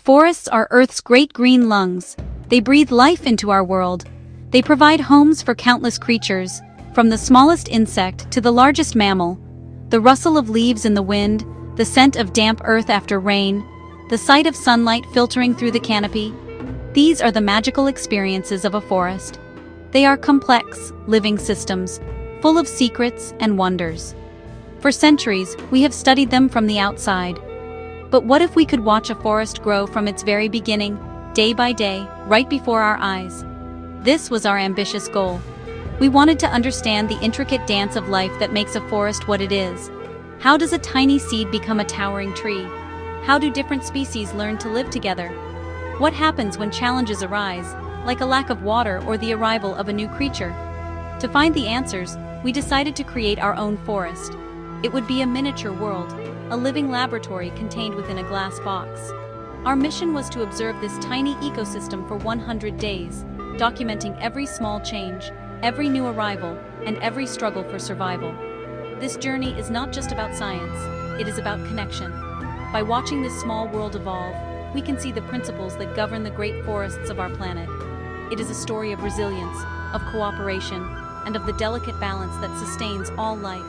Forests are Earth's great green lungs. They breathe life into our world. They provide homes for countless creatures, from the smallest insect to the largest mammal. The rustle of leaves in the wind, the scent of damp earth after rain, the sight of sunlight filtering through the canopy. These are the magical experiences of a forest. They are complex, living systems, full of secrets and wonders. For centuries, we have studied them from the outside. But what if we could watch a forest grow from its very beginning, day by day, right before our eyes? This was our ambitious goal. We wanted to understand the intricate dance of life that makes a forest what it is. How does a tiny seed become a towering tree? How do different species learn to live together? What happens when challenges arise, like a lack of water or the arrival of a new creature? To find the answers, we decided to create our own forest. It would be a miniature world, a living laboratory contained within a glass box. Our mission was to observe this tiny ecosystem for 100 days, documenting every small change, every new arrival, and every struggle for survival. This journey is not just about science, it is about connection. By watching this small world evolve, we can see the principles that govern the great forests of our planet. It is a story of resilience, of cooperation, and of the delicate balance that sustains all life.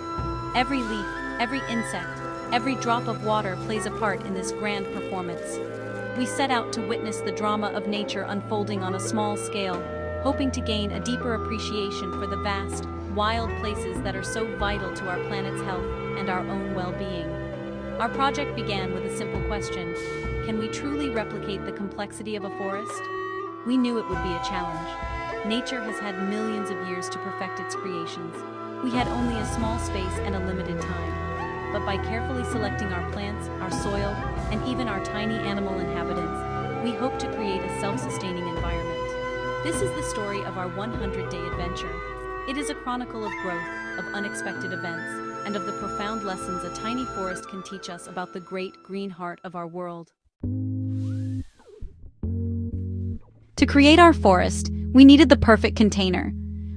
Every leaf, every insect, every drop of water plays a part in this grand performance. We set out to witness the drama of nature unfolding on a small scale, hoping to gain a deeper appreciation for the vast, wild places that are so vital to our planet's health and our own well-being. Our project began with a simple question: can we truly replicate the complexity of a forest? We knew it would be a challenge. Nature has had millions of years to perfect its creations. We had only a small space and a limited time. But by carefully selecting our plants, our soil, and even our tiny animal inhabitants, we hope to create a self-sustaining environment. This is the story of our 100-day adventure. It is a chronicle of growth, of unexpected events, and of the profound lessons a tiny forest can teach us about the great green heart of our world. To create our forest, we needed the perfect container.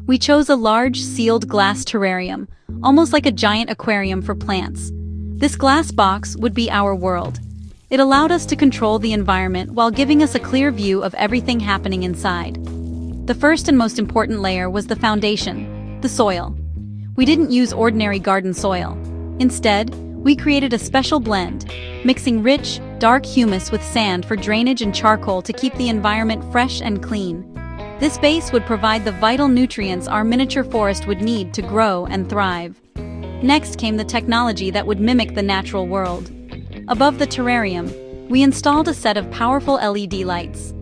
We chose a large, sealed glass terrarium, almost like a giant aquarium for plants. This glass box would be our world. It allowed us to control the environment while giving us a clear view of everything happening inside. The first and most important layer was the foundation, the soil. We didn't use ordinary garden soil. Instead, we created a special blend, mixing rich, dark humus with sand for drainage and charcoal to keep the environment fresh and clean. This base would provide the vital nutrients our miniature forest would need to grow and thrive. Next came the technology that would mimic the natural world. Above the terrarium, we installed a set of powerful LED lights.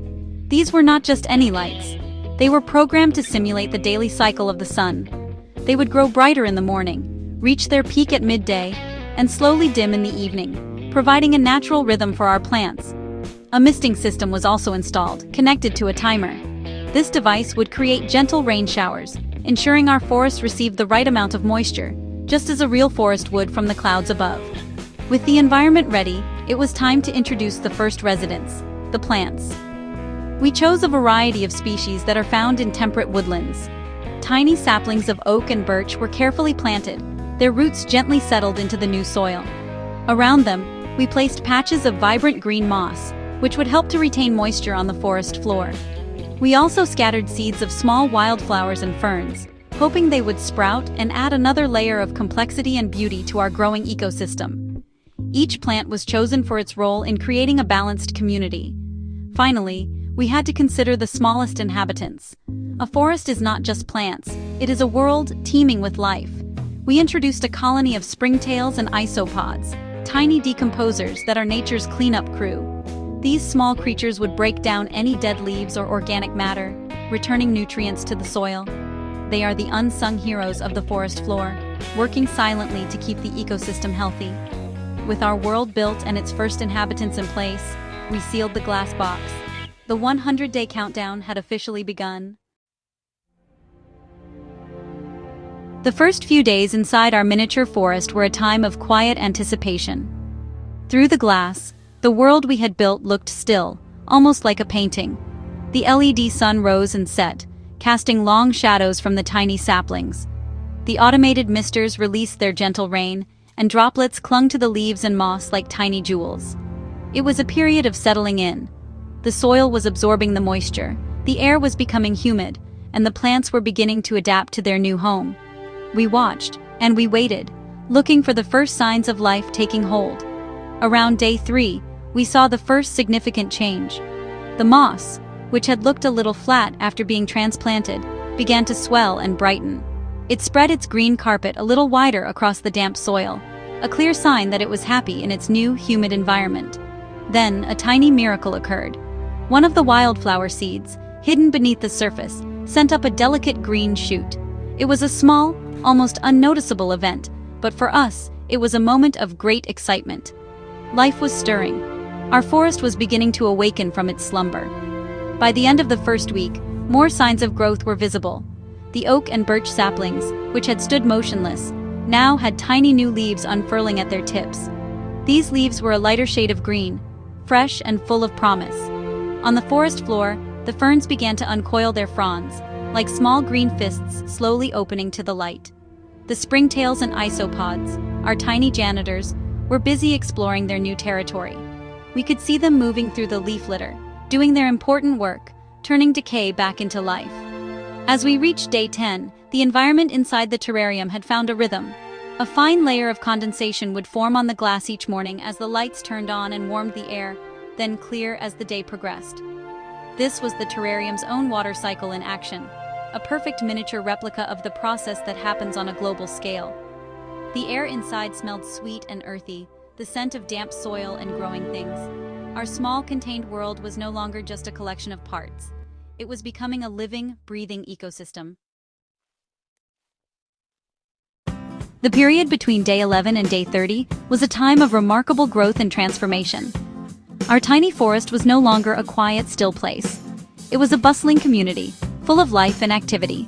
These were not just any lights. They were programmed to simulate the daily cycle of the sun. They would grow brighter in the morning, reach their peak at midday, and slowly dim in the evening, providing a natural rhythm for our plants. A misting system was also installed, connected to a timer. This device would create gentle rain showers, ensuring our forest received the right amount of moisture, just as a real forest would from the clouds above. With the environment ready, it was time to introduce the first residents, the plants. We chose a variety of species that are found in temperate woodlands. Tiny saplings of oak and birch were carefully planted, their roots gently settled into the new soil. Around them, we placed patches of vibrant green moss, which would help to retain moisture on the forest floor. We also scattered seeds of small wildflowers and ferns, hoping they would sprout and add another layer of complexity and beauty to our growing ecosystem. Each plant was chosen for its role in creating a balanced community. Finally, we had to consider the smallest inhabitants. A forest is not just plants, it is a world teeming with life. We introduced a colony of springtails and isopods, tiny decomposers that are nature's cleanup crew. These small creatures would break down any dead leaves or organic matter, returning nutrients to the soil. They are the unsung heroes of the forest floor, working silently to keep the ecosystem healthy. With our world built and its first inhabitants in place, we sealed the glass box. The 100-day countdown had officially begun. The first few days inside our miniature forest were a time of quiet anticipation. Through the glass, the world we had built looked still, almost like a painting. The LED sun rose and set, casting long shadows from the tiny saplings. The automated misters released their gentle rain, and droplets clung to the leaves and moss like tiny jewels. It was a period of settling in. The soil was absorbing the moisture, the air was becoming humid, and the plants were beginning to adapt to their new home. We watched, and we waited, looking for the first signs of life taking hold. Around day 3, we saw the first significant change. The moss, which had looked a little flat after being transplanted, began to swell and brighten. It spread its green carpet a little wider across the damp soil, a clear sign that it was happy in its new, humid environment. Then, a tiny miracle occurred. One of the wildflower seeds, hidden beneath the surface, sent up a delicate green shoot. It was a small, almost unnoticeable event, but for us, it was a moment of great excitement. Life was stirring. Our forest was beginning to awaken from its slumber. By the end of the first week, more signs of growth were visible. The oak and birch saplings, which had stood motionless, now had tiny new leaves unfurling at their tips. These leaves were a lighter shade of green, fresh and full of promise. On the forest floor, the ferns began to uncoil their fronds, like small green fists slowly opening to the light. The springtails and isopods, our tiny janitors, were busy exploring their new territory. We could see them moving through the leaf litter, doing their important work, turning decay back into life. As we reached day 10, the environment inside the terrarium had found a rhythm. A fine layer of condensation would form on the glass each morning as the lights turned on and warmed the air, then clear as the day progressed. This was the terrarium's own water cycle in action, a perfect miniature replica of the process that happens on a global scale. The air inside smelled sweet and earthy, the scent of damp soil and growing things. Our small contained world was no longer just a collection of parts. It was becoming a living, breathing ecosystem. The period between day 11 and day 30 was a time of remarkable growth and transformation. Our tiny forest was no longer a quiet, still place. It was a bustling community, full of life and activity.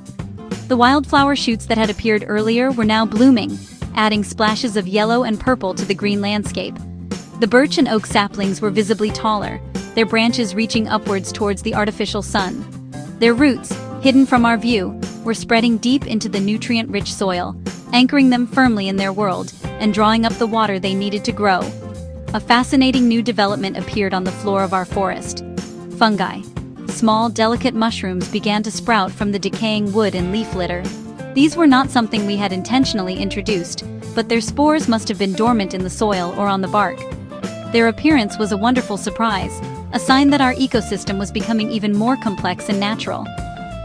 The wildflower shoots that had appeared earlier were now blooming, adding splashes of yellow and purple to the green landscape. The birch and oak saplings were visibly taller, their branches reaching upwards towards the artificial sun. Their roots, hidden from our view, were spreading deep into the nutrient-rich soil, anchoring them firmly in their world and drawing up the water they needed to grow. A fascinating new development appeared on the floor of our forest. Fungi. Small, delicate mushrooms began to sprout from the decaying wood and leaf litter. These were not something we had intentionally introduced, but their spores must have been dormant in the soil or on the bark. Their appearance was a wonderful surprise, a sign that our ecosystem was becoming even more complex and natural.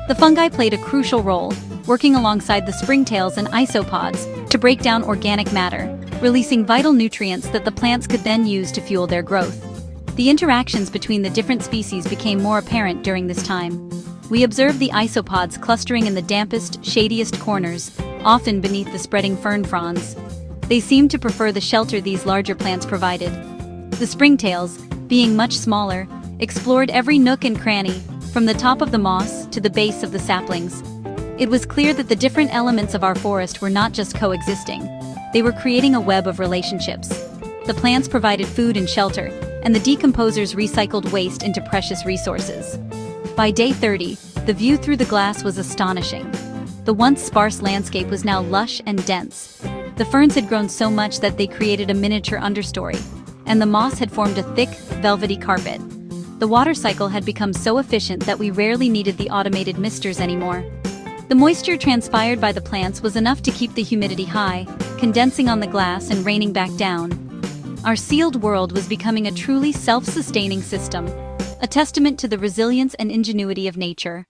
The fungi played a crucial role, working alongside the springtails and isopods to break down organic matter, releasing vital nutrients that the plants could then use to fuel their growth. The interactions between the different species became more apparent during this time. We observed the isopods clustering in the dampest, shadiest corners, often beneath the spreading fern fronds. They seemed to prefer the shelter these larger plants provided. The springtails, being much smaller, explored every nook and cranny, from the top of the moss to the base of the saplings. It was clear that the different elements of our forest were not just coexisting. They were creating a web of relationships. The plants provided food and shelter, and the decomposers recycled waste into precious resources. By day 30, the view through the glass was astonishing. The once sparse landscape was now lush and dense. The ferns had grown so much that they created a miniature understory, and the moss had formed a thick, velvety carpet. The water cycle had become so efficient that we rarely needed the automated misters anymore. The moisture transpired by the plants was enough to keep the humidity high, condensing on the glass and raining back down. Our sealed world was becoming a truly self-sustaining system, a testament to the resilience and ingenuity of nature.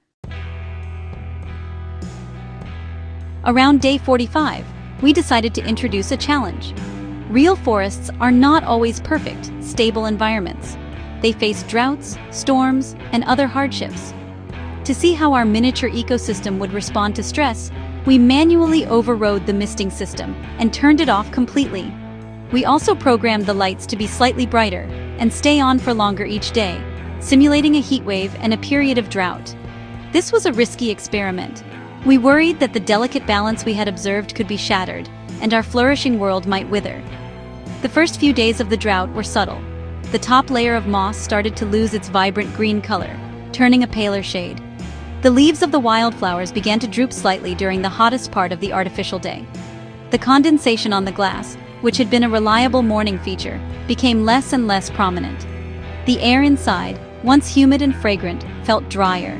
Around day 45, we decided to introduce a challenge. Real forests are not always perfect, stable environments. They face droughts, storms, and other hardships. To see how our miniature ecosystem would respond to stress, we manually overrode the misting system and turned it off completely. We also programmed the lights to be slightly brighter and stay on for longer each day, simulating a heat wave and a period of drought. This was a risky experiment. We worried that the delicate balance we had observed could be shattered, and our flourishing world might wither. The first few days of the drought were subtle. The top layer of moss started to lose its vibrant green color, turning a paler shade. The leaves of the wildflowers began to droop slightly during the hottest part of the artificial day. The condensation on the glass, which had been a reliable morning feature, became less and less prominent. The air inside, once humid and fragrant, felt drier,